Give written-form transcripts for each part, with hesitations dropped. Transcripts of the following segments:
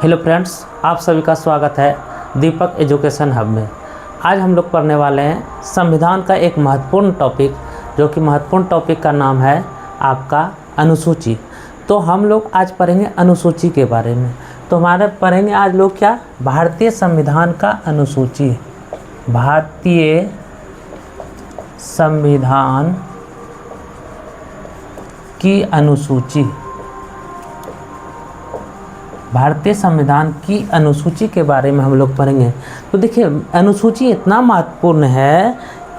Hello friends, आप सभी का स्वागत है दीपक एजुकेशन हब में। आज हम लोग पढ़ने वाले हैं संविधान का एक महत्वपूर्ण टॉपिक, जो कि महत्वपूर्ण टॉपिक का नाम है आपका अनुसूची। तो हम लोग आज पढ़ेंगे अनुसूची के बारे में। तो हमारे पढ़ेंगे आज लोग क्या, भारतीय संविधान का अनुसूची। भारतीय संविधान की अनुसूची, भारतीय संविधान की अनुसूची के बारे में हम लोग पढ़ेंगे। तो देखिए, अनुसूची इतना महत्वपूर्ण है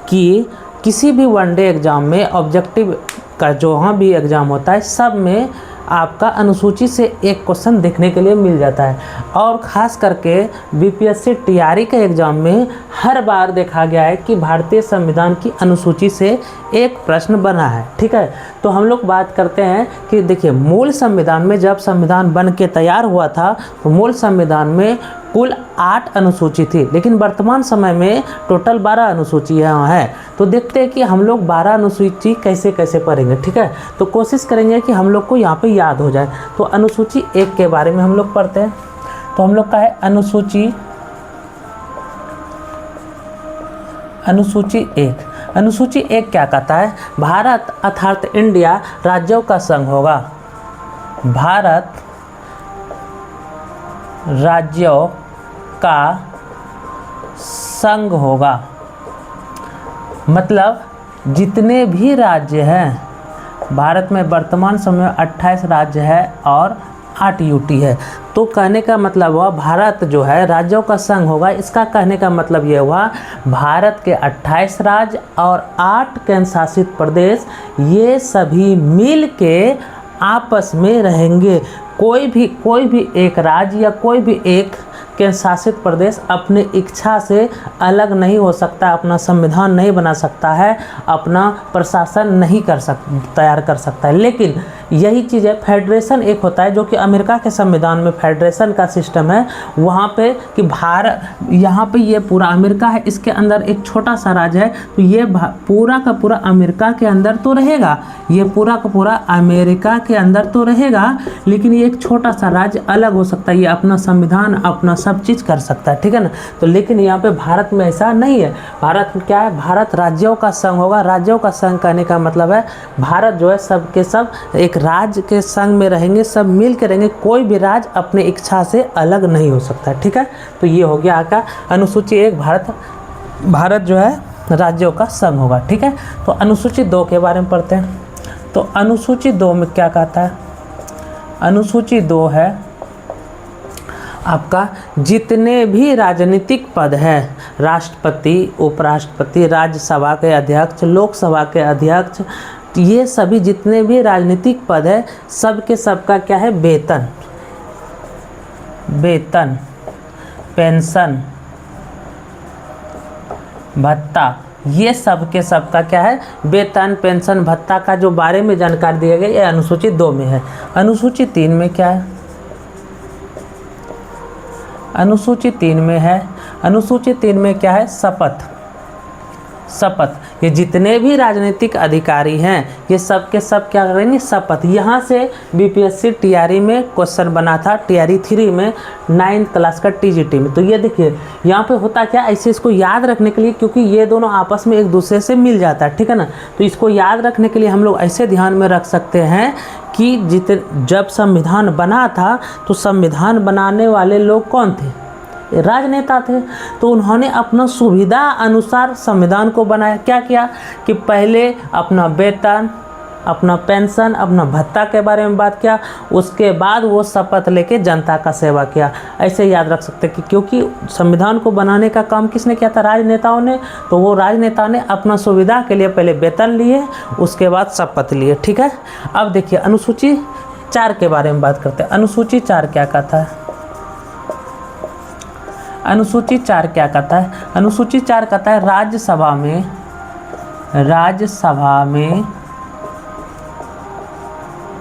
कि किसी भी वनडे एग्ज़ाम में, ऑब्जेक्टिव का जो वहाँ भी एग्ज़ाम होता है, सब में आपका अनुसूची से एक क्वेश्चन देखने के लिए मिल जाता है। और ख़ास करके बीपीएससी टीआरई के एग्ज़ाम में हर बार देखा गया है कि भारतीय संविधान की अनुसूची से एक प्रश्न बना है। ठीक है, तो हम लोग बात करते हैं कि देखिए, मूल संविधान में जब संविधान बन के तैयार हुआ था तो मूल संविधान में कुल 8 अनुसूची थी, लेकिन वर्तमान समय में टोटल 12 अनुसूची यहाँ है। तो देखते हैं कि हम लोग 12 अनुसूची कैसे कैसे पढ़ेंगे। ठीक है, तो कोशिश करेंगे कि हम लोग को यहाँ पे याद हो जाए। तो अनुसूची 1 के बारे में हम लोग पढ़ते हैं। तो हम लोग का है अनुसूची 1। अनुसूची 1 क्या कहता है? भारत अर्थात इंडिया राज्यों का संघ होगा। भारत राज्यों का संघ होगा, मतलब जितने भी राज्य हैं, भारत में वर्तमान समय में 28 राज्य है और 8 यूटी है। तो कहने का मतलब हुआ भारत जो है राज्यों का संघ होगा। इसका कहने का मतलब ये हुआ भारत के 28 राज्य और 8 केंद्र शासित प्रदेश, ये सभी मिल के आपस में रहेंगे। कोई भी एक राज्य या कोई भी एक केंद्र शासित प्रदेश अपने इच्छा से अलग नहीं हो सकता, अपना संविधान नहीं बना सकता है, अपना प्रशासन नहीं तैयार कर सकता है। लेकिन यही चीज़ है, फेडरेशन एक होता है, जो कि अमेरिका के संविधान में फेडरेशन का सिस्टम है। वहाँ पे कि भारत, यहाँ पे ये पूरा अमेरिका है, इसके अंदर एक छोटा सा राज्य है, तो ये पूरा का पूरा अमेरिका के अंदर तो रहेगा, ये पूरा का पूरा अमेरिका के अंदर तो रहेगा, लेकिन ये एक छोटा सा राज्य अलग हो सकता है, ये अपना संविधान अपना सब चीज़ कर सकता है। ठीक है ना। तो लेकिन यहाँ पे भारत में ऐसा नहीं है। भारत में क्या है, भारत राज्यों का संघ होगा। राज्यों का संघ कहने का मतलब है भारत जो है सब के सब एक राज्य के संघ में रहेंगे, सब मिल के रहेंगे, कोई भी राज्य अपने इच्छा से अलग नहीं हो सकता। ठीक है, तो ये हो गया आपका अनुसूची 1, भारत जो है राज्यों का संघ होगा। ठीक है, तो अनुसूची 2 के बारे में पढ़ते हैं। तो अनुसूची 2 में क्या कहता है? अनुसूची 2 है आपका जितने भी राजनीतिक पद हैं, राष्ट्रपति, उपराष्ट्रपति, राज्यसभा के अध्यक्ष, लोकसभा के अध्यक्ष, ये सभी जितने भी राजनीतिक पद है, सब के सब का क्या है? वेतन, पेंशन, भत्ता, ये सब के सब का क्या है? वेतन, पेंशन, भत्ता का जो बारे में जानकारी दिया गया, ये अनुसूची 2 में है। अनुसूची 3 में क्या है? अनुसूची 3 में है, अनुसूची 3 में क्या है? शपथ। ये जितने भी राजनीतिक अधिकारी हैं, ये सब के सब क्या करेंगे? शपथ। यहाँ से बीपीएससी टीआरई में क्वेश्चन बना था, टीआरई 3 में 9th क्लास का टीजीटी में। तो ये देखिए, यहाँ पे होता क्या, ऐसे इसको याद रखने के लिए, क्योंकि ये दोनों आपस में एक दूसरे से मिल जाता है। ठीक है ना। तो इसको याद रखने के लिए हम लोग ऐसे ध्यान में रख सकते हैं कि जब संविधान बना था तो संविधान बनाने वाले लोग कौन थे? राजनेता थे। तो उन्होंने अपना सुविधा अनुसार संविधान को बनाया। क्या किया कि पहले अपना वेतन, अपना पेंशन, अपना भत्ता के बारे में बात किया, उसके बाद वो शपथ लेके जनता का सेवा किया। ऐसे याद रख सकते हैं कि क्योंकि संविधान को बनाने का काम किसने किया था? राजनेताओं ने। तो वो राजनेता ने अपना सुविधा के लिए पहले वेतन लिए, उसके बाद शपथ लिए। ठीक है, अब देखिए अनुसूची 4 के बारे में बात करते हैं। अनुसूची 4 क्या कहता है? अनुसूची 4 क्या कहता है? अनुसूची 4 कहता है राज्यसभा में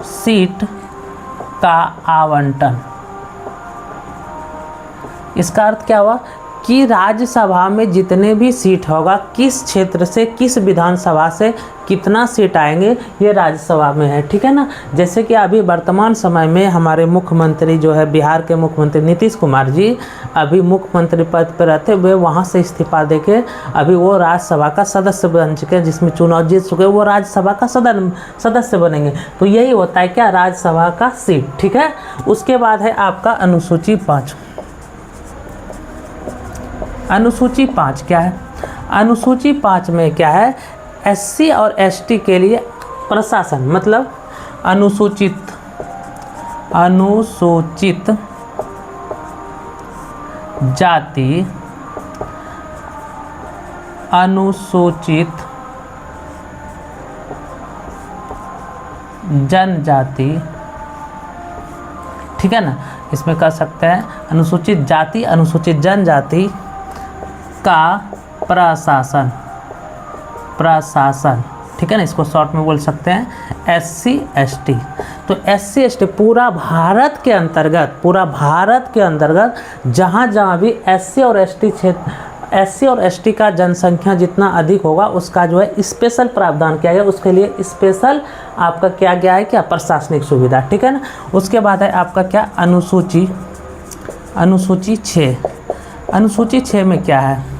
सीट का आवंटन। इसका अर्थ क्या हुआ कि राज्यसभा में जितने भी सीट होगा किस क्षेत्र से, किस विधानसभा से कितना सीट आएंगे, ये राज्यसभा में है, ठीक है ना। जैसे कि अभी वर्तमान समय में हमारे मुख्यमंत्री जो है, बिहार के मुख्यमंत्री नीतीश कुमार जी अभी मुख्यमंत्री पद पर रहते हुए वहाँ से इस्तीफा देके अभी वो राज्यसभा का सदस्य बन चुके हैं, जिसमें चुनाव जीत चुके हैं, वो राज्यसभा का सदस्य बनेंगे। तो यही होता है क्या, राज्यसभा का सीट, ठीक है। उसके बाद है आपका अनुसूची 5। अनुसूची 5 क्या है? अनुसूची 5 में क्या है, एससी और एसटी के लिए प्रशासन, मतलब अनुसूचित जाति, अनुसूचित जनजाति, ठीक है ना। इसमें कर सकते हैं अनुसूचित जाति, अनुसूचित जनजाति का प्रशासन, ठीक है ना। इसको शॉर्ट में बोल सकते हैं एससी एसटी। तो एससी एसटी पूरा भारत के अंतर्गत जहाँ जहाँ भी एससी और एसटी क्षेत्र, एससी और एसटी का जनसंख्या जितना अधिक होगा उसका जो है स्पेशल प्रावधान किया गया, उसके लिए स्पेशल आपका क्या गया है, क्या प्रशासनिक सुविधा, ठीक है ना। उसके बाद है आपका क्या, अनुसूची 6। अनुसूची 6 में क्या है,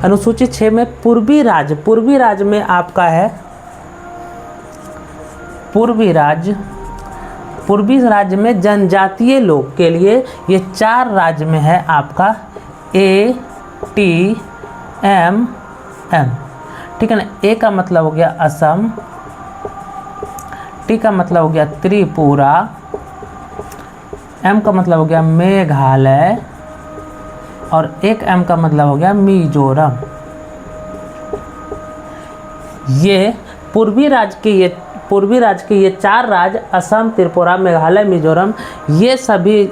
अनुसूची 6 में पूर्वी राज्य में आपका है, पूर्वी राज्य में जनजातीय लोग के लिए ये 4 राज्य में है आपका ATMM, ठीक है ना। ए का मतलब हो गया असम, टी का मतलब हो गया त्रिपुरा, एम का मतलब हो गया मेघालय और एक एम का मतलब हो गया मिजोरम। ये पूर्वी राज्य के ये 4 राज्य असम, त्रिपुरा, मेघालय, मिजोरम, ये सभी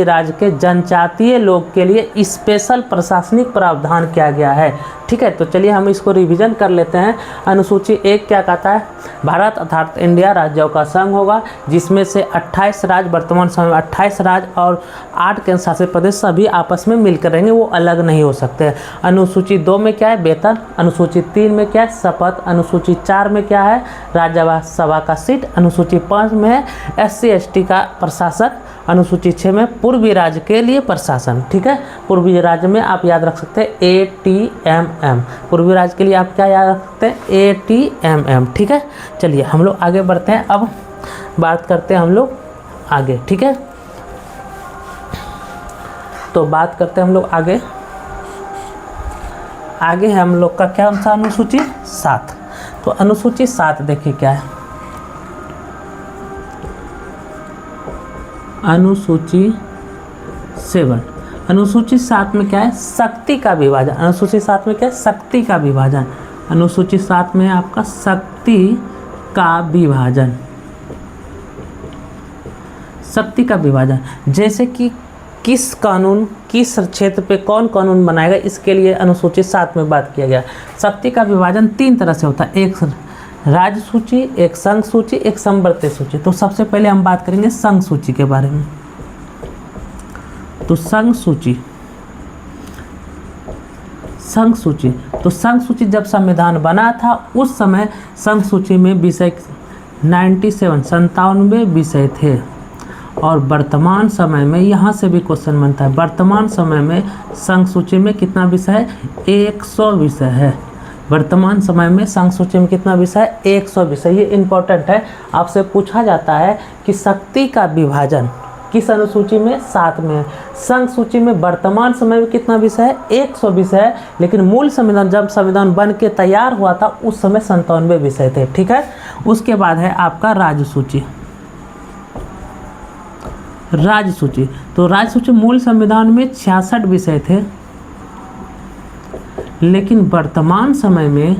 राज्य के जनजातीय लोग के लिए स्पेशल प्रशासनिक प्रावधान किया गया है, ठीक है। तो चलिए हम इसको रिवीजन कर लेते हैं। अनुसूची 1 क्या कहता है, भारत अर्थात इंडिया राज्यों का संघ होगा, जिसमें से 28 राज्य, वर्तमान समय में 28 राज्य और 8 केंद्र शासित प्रदेश सभी आपस में मिलकर रहेंगे, वो अलग नहीं हो सकते। अनुसूची 2 में क्या है, वेतन। अनुसूची 3 में क्या है, शपथ। अनुसूची 4 में क्या है, राज्यसभा का सीट। अनुसूची 5 में है एससी एसटी का प्रशासन। अनुसूची 6 में पूर्वी राज्य के लिए प्रशासन, ठीक है। पूर्वी राज्य में आप याद रख सकते हैं ATMM, पूर्वी राज्य के लिए आप क्या याद रख सकते हैं, ATMM, ठीक है। चलिए हम लोग आगे बढ़ते हैं, अब बात करते हैं हम लोग आगे, ठीक है। तो बात करते हैं हम लोग आगे है हम लोग का क्या सा, अनुसूची 7। तो अनुसूची 7 देखिए क्या है, अनुसूची 7। अनुसूची 7 में क्या है, शक्ति का विभाजन। अनुसूची 7 में क्या है, शक्ति का विभाजन। अनुसूची 7 में आपका शक्ति का विभाजन, शक्ति का विभाजन। जैसे कि किस क्षेत्र पे कौन कानून बनाएगा, इसके लिए अनुसूची 7 में बात किया गया। शक्ति का विभाजन 3 तरह से होता है, एक राज्य सूची, एक संघ सूची, एक समवर्ती सूची। तो सबसे पहले हम बात करेंगे संघ सूची के बारे में। तो संघ सूची, तो संघ सूची जब संविधान बना था उस समय संघ सूची में विषय 97 विषय थे, और वर्तमान समय में यहाँ से भी क्वेश्चन बनता है, वर्तमान समय में संघ सूची में कितना विषय है, 100 विषय है। वर्तमान समय में संघ सूची में कितना विषय है, 100 विषय। ये इम्पोर्टेंट है, आपसे पूछा जाता है कि शक्ति का विभाजन किस अनुसूची में, 7 में है। संघ सूची में वर्तमान समय में कितना विषय है, 100 विषय है, लेकिन मूल संविधान जब संविधान बन के तैयार हुआ था उस समय 97 विषय थे, ठीक है। उसके बाद है आपका राज्य सूची। राज्य सूची, तो राज्य सूची मूल संविधान में 66 विषय थे, लेकिन वर्तमान समय में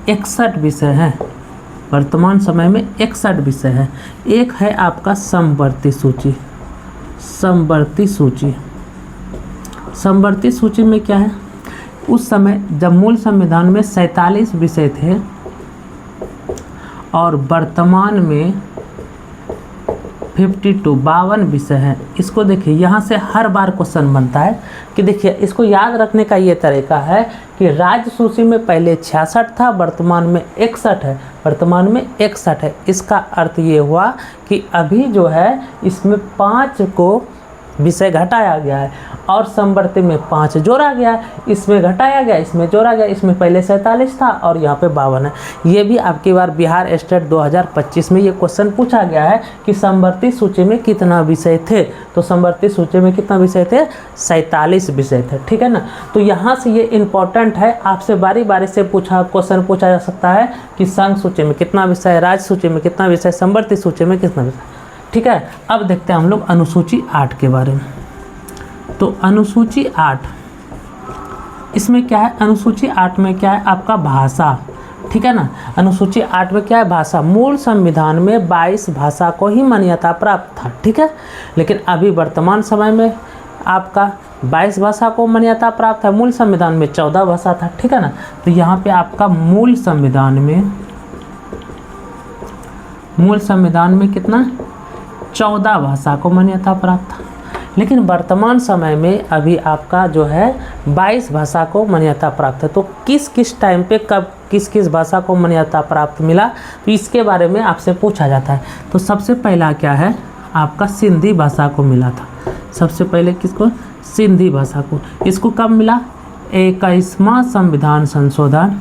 61 विषय हैं। वर्तमान समय में 61 विषय है। एक है आपका समवर्ती सूची। समवर्ती सूची में क्या है, उस समय जब मूल संविधान में 47 विषय थे और वर्तमान में 52 52 विषय हैं। इसको देखिए, यहाँ से हर बार क्वेश्चन बनता है कि देखिए इसको याद रखने का ये तरीका है कि राज्य सूची में पहले 66 था, वर्तमान में 61 है, वर्तमान में 61 है। इसका अर्थ ये हुआ कि अभी जो है इसमें 5 को विषय घटाया गया है और समवर्ती में 5 जोड़ा गया है, इसमें घटाया गया, इसमें जोड़ा गया, इसमें पहले 47 था और यहाँ पे 52 है। ये भी आपकी बार बिहार स्टेट 2025 में ये क्वेश्चन पूछा गया है कि समवर्ती सूची में कितना विषय थे। तो समवर्ती सूची में कितना विषय थे? 47 विषय थे, ठीक है ना। तो यहाँ से ये इम्पोर्टेंट है, आपसे बारी बारी से क्वेश्चन पूछा जा सकता है कि संघ सूची में कितना विषय, राज्य सूची में कितना विषय, समवर्ती सूची में कितना विषय, ठीक है। अब देखते हैं हम लोग अनुसूची 8 के बारे में। तो अनुसूची 8 इसमें क्या है? अनुसूची 8 में क्या है? आपका भाषा, ठीक है ना। अनुसूची 8 में क्या है? भाषा। मूल संविधान में 22 भाषा को ही मान्यता प्राप्त था, ठीक है। लेकिन अभी वर्तमान समय में आपका 22 भाषा को मान्यता प्राप्त है, मूल संविधान में 14 भाषा था, ठीक है ना। तो यहाँ पे आपका मूल संविधान में कितना? 14 भाषा को मान्यता प्राप्त था। लेकिन वर्तमान समय में अभी आपका जो है 22 भाषा को मान्यता प्राप्त है। तो किस किस टाइम पे कब किस किस भाषा को मान्यता प्राप्त मिला, तो इसके बारे में आपसे पूछा जाता है। तो सबसे पहला क्या है? आपका सिंधी भाषा को मिला था। सबसे पहले किसको? सिंधी भाषा को। इसको कब मिला? 21वां संविधान संशोधन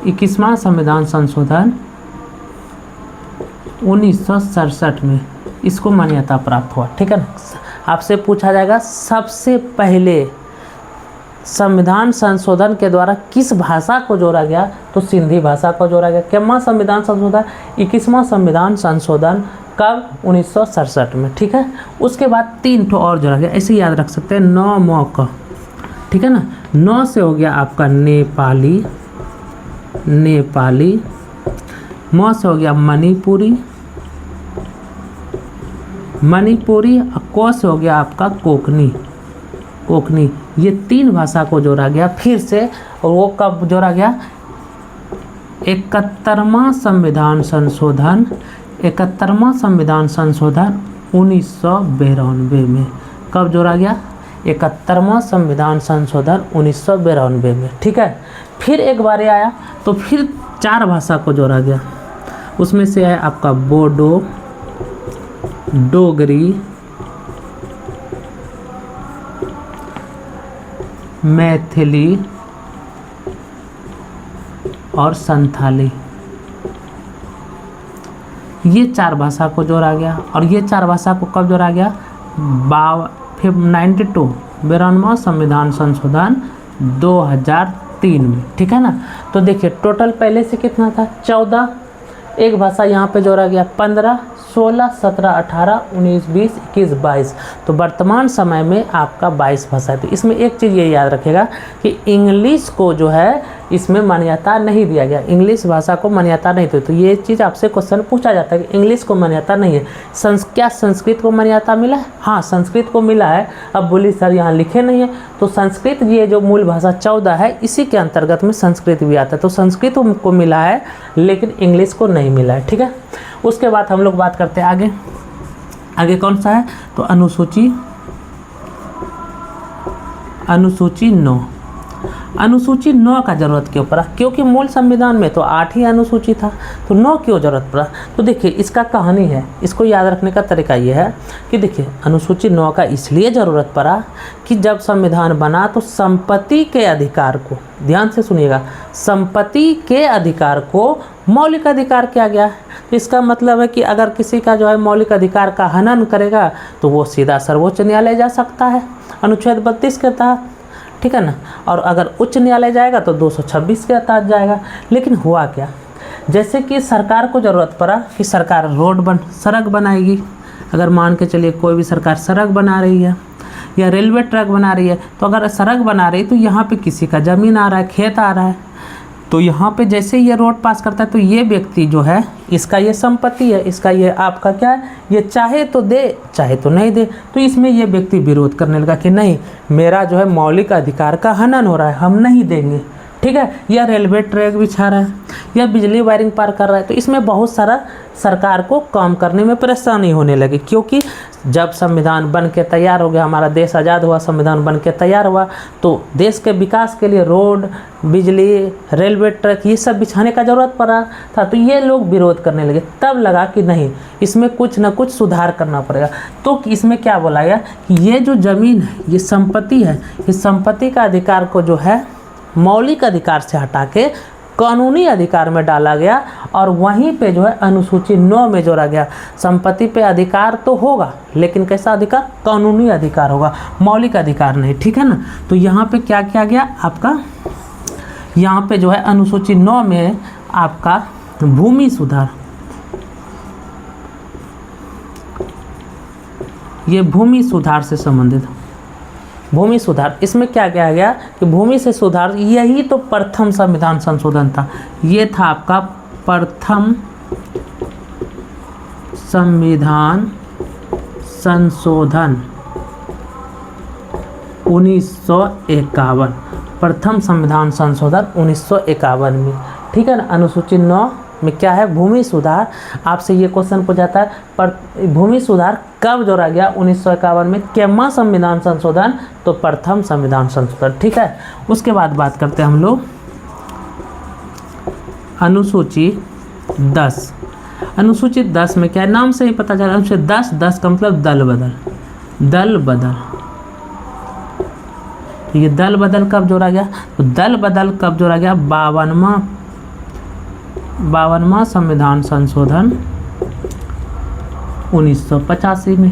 21वां संविधान संशोधन 1967 में इसको मान्यता प्राप्त हुआ, ठीक है ना। आपसे पूछा जाएगा सबसे पहले संविधान संशोधन के द्वारा किस भाषा को जोड़ा गया, तो सिंधी भाषा को जोड़ा गया। क्या संविधान संशोधन? 21वां संविधान संशोधन कब? 1967 में, ठीक है। उसके बाद 3 और जोड़ा गया, ऐसे याद रख सकते हैं। 9 मौका, ठीक है ना। 9 से हो गया आपका नेपाली, म से हो गया मणिपुरी, और क से हो गया आपका कोकनी। ये 3 भाषा को जोड़ा गया फिर से। और वो कब जोड़ा गया? 71वां संविधान संशोधन 1992 में। कब जोड़ा गया? 71वां संविधान संशोधन 1992 में, ठीक है। फिर एक बार आया तो फिर 4 भाषा को जोड़ा गया। उसमें से है आपका बोडो, डोगरी, मैथिली और संथाली। ये 4 भाषा को जोड़ा गया। और ये 4 भाषा को कब जोड़ा गया? 92वां संविधान संशोधन 2003 में, ठीक है ना। तो देखिए टोटल पहले से कितना था? 14। एक भाषा यहाँ पे जोड़ा गया 15, 16, 17, 18, 19, 20, 21, 22। तो वर्तमान समय में आपका 22 भाषा है। तो इसमें एक चीज़ ये याद रखेगा कि इंग्लिश को जो है इसमें मान्यता नहीं दिया गया, इंग्लिश भाषा को मान्यता नहीं दी। तो ये चीज़ आपसे क्वेश्चन पूछा जाता है कि इंग्लिश को मान्यता नहीं है। क्या संस्कृत को मान्यता मिला है? हाँ, संस्कृत को मिला है। अब बोली सर यहाँ लिखे नहीं है, तो संस्कृत ये जो मूल भाषा 14 है, इसी के अंतर्गत में संस्कृत भी आता है। तो संस्कृत को मिला है लेकिन इंग्लिश को नहीं मिला है, ठीक है। उसके बाद हम लोग बात करते हैं आगे कौन सा है? तो अनुसूची 9 का जरूरत क्यों पड़ा? क्योंकि मूल संविधान में तो 8 ही अनुसूची था, तो 9 क्यों जरूरत पड़ा? तो देखिए इसका कहानी है, इसको याद रखने का तरीका ये है कि देखिए अनुसूची 9 का इसलिए ज़रूरत पड़ा कि जब संविधान बना तो संपत्ति के अधिकार को, ध्यान से सुनिएगा, संपत्ति के अधिकार को मौलिक अधिकार किया गया है। तो इसका मतलब है कि अगर किसी का जो है मौलिक अधिकार का हनन करेगा तो वो सीधा सर्वोच्च न्यायालय जा सकता है अनुच्छेद 32 के तहत, ठीक है ना। और अगर उच्च न्यायालय जाएगा तो 226 के तहत जाएगा। लेकिन हुआ क्या, जैसे कि सरकार को ज़रूरत पड़ा कि सरकार सड़क बनाएगी। अगर मान के चलिए कोई भी सरकार सड़क बना रही है या रेलवे ट्रैक बना रही है, तो अगर सड़क बना रही है तो यहाँ पे किसी का ज़मीन आ रहा है, खेत आ रहा है, तो यहाँ पे जैसे ये रोड पास करता है तो ये व्यक्ति जो है इसका ये संपत्ति है, इसका ये आपका क्या है, ये चाहे तो दे चाहे तो नहीं दे। तो इसमें ये व्यक्ति विरोध करने लगा कि नहीं, मेरा जो है मौलिक अधिकार का हनन हो रहा है, हम नहीं देंगे। ठीक है, या रेलवे ट्रैक बिछा रहा है, या बिजली वायरिंग पार कर रहा है, तो इसमें बहुत सारा सरकार को काम करने में परेशानी होने लगी। क्योंकि जब संविधान बन के तैयार हो गया, हमारा देश आज़ाद हुआ, संविधान बन के तैयार हुआ, तो देश के विकास के लिए रोड, बिजली, रेलवे ट्रैक ये सब बिछाने का ज़रूरत पड़ा था। तो ये लोग विरोध करने लगे। तब लगा कि नहीं, इसमें कुछ ना कुछ सुधार करना पड़ेगा। तो इसमें क्या बोला गया कि ये जो ज़मीन है, ये संपत्ति है, इस संपत्ति का अधिकार को जो है मौलिक अधिकार से हटा के कानूनी अधिकार में डाला गया, और वहीं पे जो है अनुसूची 9 में जोड़ा गया, संपत्ति पे अधिकार तो होगा लेकिन कैसा अधिकार? कानूनी अधिकार होगा, मौलिक अधिकार नहीं। ठीक है ना। तो यहाँ पे क्या किया गया आपका, यहाँ पे जो है अनुसूची 9 में आपका भूमि सुधार, ये भूमि सुधार से संबंधित, भूमि सुधार, इसमें क्या किया गया कि भूमि से सुधार, यही तो प्रथम संविधान संशोधन था। ये था आपका प्रथम संविधान संशोधन 1951, प्रथम संविधान संशोधन 1951 में। ठीक है ना। अनुसूची 9 में क्या है? भूमि सुधार। आपसे ये क्वेश्चन पूछा जाता है, पर भूमि सुधार कब जोड़ा गया? 1951 में। केमा संविधान संशोधन? तो प्रथम संविधान संशोधन। ठीक है। उसके बाद बात करते हैं हम लोग अनुसूची 10। अनुसूची 10 में क्या है? नाम से ही पता चला, अनुसूची 10 का मतलब दल बदल, दल बदल। तो ये दल बदल कब जोड़ा गया? तो दल बदल कब जोड़ा गया? 52वां संविधान संशोधन 1985 में।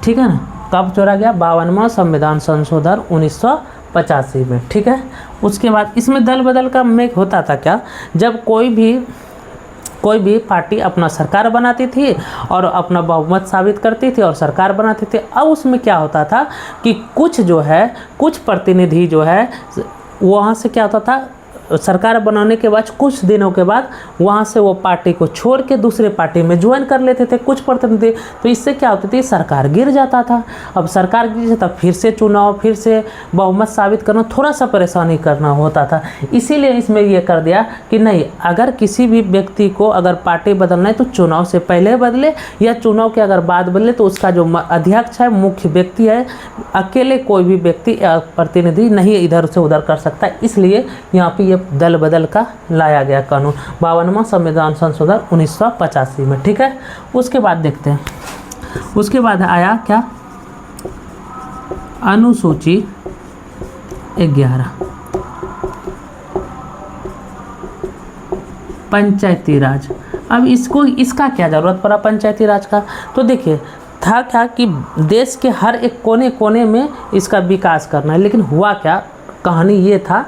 ठीक है ना। कब जोड़ा गया? 52वां संविधान संशोधन 1985 में। ठीक है। उसके बाद इसमें दल बदल का में होता था क्या, जब कोई भी पार्टी अपना सरकार बनाती थी और अपना बहुमत साबित करती थी और सरकार बनाती थी। अब उसमें क्या होता था कि कुछ प्रतिनिधि जो है वहाँ से क्या होता था, सरकार बनाने के बाद कुछ दिनों के बाद वहाँ से वो पार्टी को छोड़ के दूसरे पार्टी में ज्वाइन कर लेते थे कुछ प्रतिनिधि। तो इससे क्या होती थी, सरकार गिर जाता था। अब सरकार गिर जाता, फिर से चुनाव, फिर से बहुमत साबित करना, थोड़ा सा परेशानी करना होता था। इसीलिए इसमें ये कर दिया कि नहीं, अगर किसी भी व्यक्ति को अगर पार्टी बदलना है तो चुनाव से पहले बदले, या चुनाव के अगर बाद बदले तो उसका जो अध्यक्ष है, मुख्य व्यक्ति है, अकेले कोई भी व्यक्ति प्रतिनिधि नहीं इधर से उधर कर सकता। इसलिए यहाँ पे ये दल बदल का लाया गया कानून 52वां संविधान संशोधन 1985 में। ठीक है। उसके बाद देखते हैं, उसके बाद आया क्या, अनुसूची 11 पंचायती राज। अब इसका क्या जरूरत पड़ा पंचायती राज का? तो देखिए था क्या कि देश के हर एक कोने कोने में इसका विकास करना है। लेकिन हुआ क्या, कहानी ये था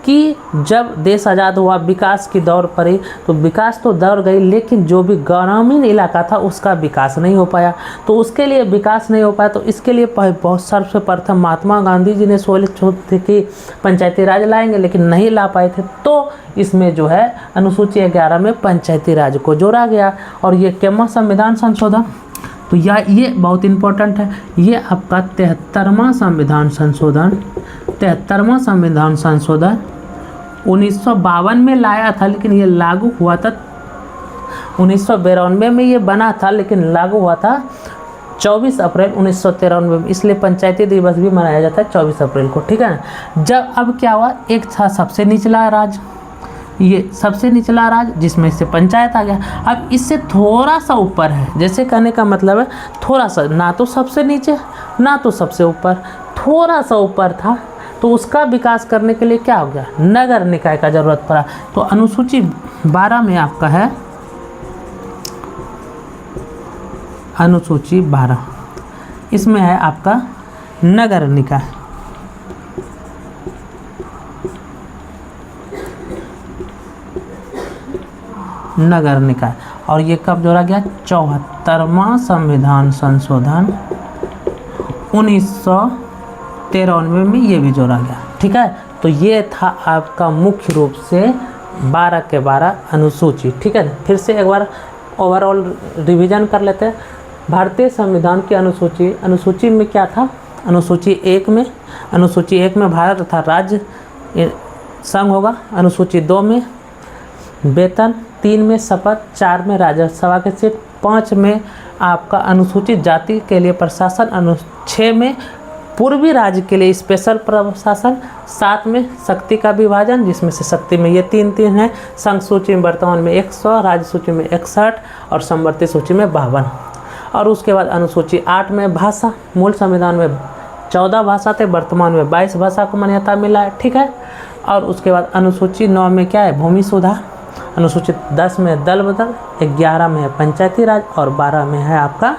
कि जब देश आज़ाद हुआ, विकास की दौर पड़ी, तो विकास तो दौड़ गई, लेकिन जो भी ग्रामीण इलाका था उसका विकास नहीं हो पाया। तो उसके लिए विकास नहीं हो पाया, तो इसके लिए बहुत सर्वप्रथम महात्मा गांधी जी ने सोचे थे कि पंचायती राज लाएंगे, लेकिन नहीं ला पाए थे। तो इसमें जो है अनुसूची 11 में पंचायती राज को जोड़ा गया। और ये केमा संविधान संशोधन, तो ये बहुत इम्पोर्टेंट है, ये आपका 73वां संविधान संशोधन 1952 में लाया था, लेकिन ये लागू हुआ था 1992 में। ये बना था लेकिन लागू हुआ था 24 अप्रैल 1993 में। इसलिए पंचायती दिवस भी मनाया जाता है 24 अप्रैल को। ठीक है ना। जब अब क्या हुआ, एक था सबसे निचला राज, ये सबसे निचला राज जिसमें से पंचायत आ गया। अब इससे थोड़ा सा ऊपर है, जैसे कहने का मतलब है थोड़ा सा, ना तो सबसे नीचे ना तो सबसे ऊपर, थोड़ा सा ऊपर था। तो उसका विकास करने के लिए क्या हो गया, नगर निकाय का जरूरत पड़ा। तो अनुसूची 12 में आपका है, अनुसूची 12 इसमें है आपका नगर निकाय। नगर निकाय, और ये कब जोड़ा गया? 74वां संविधान संशोधन 1993 में ये भी जोड़ा गया। ठीक है। तो ये था आपका मुख्य रूप से 12 के 12 अनुसूची। ठीक है। फिर से एक बार ओवरऑल रिवीजन कर लेते हैं। भारतीय संविधान की अनुसूची में क्या था? अनुसूची 1 में भारत तथा राज्य संघ होगा, अनुसूची 2 में वेतन, 3 में शपथ, 4 में राज्यसभा के सीट, 5 में आपका अनुसूचित जाति के लिए प्रशासन, 6 में पूर्वी राज्य के लिए स्पेशल प्रशासन, 7 में शक्ति का विभाजन, जिसमें से शक्ति में ये 3 हैं। संघ सूची में वर्तमान में 100, राज्य सूची में 61 और समवर्ती सूची में 52। और उसके बाद अनुसूची 8 में भाषा, मूल संविधान में 14 भाषा थे, वर्तमान में 22 भाषा को मान्यता मिला है, ठीक है। और उसके बाद अनुसूची 9 में क्या है, भूमि सुधार, अनुसूचित 10 में दल बदल, 11 में है पंचायती राज और 12 में है आपका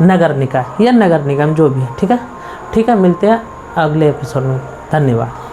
नगर निकाय या नगर निगम जो भी है, ठीक है। मिलते हैं अगले एपिसोड में, धन्यवाद।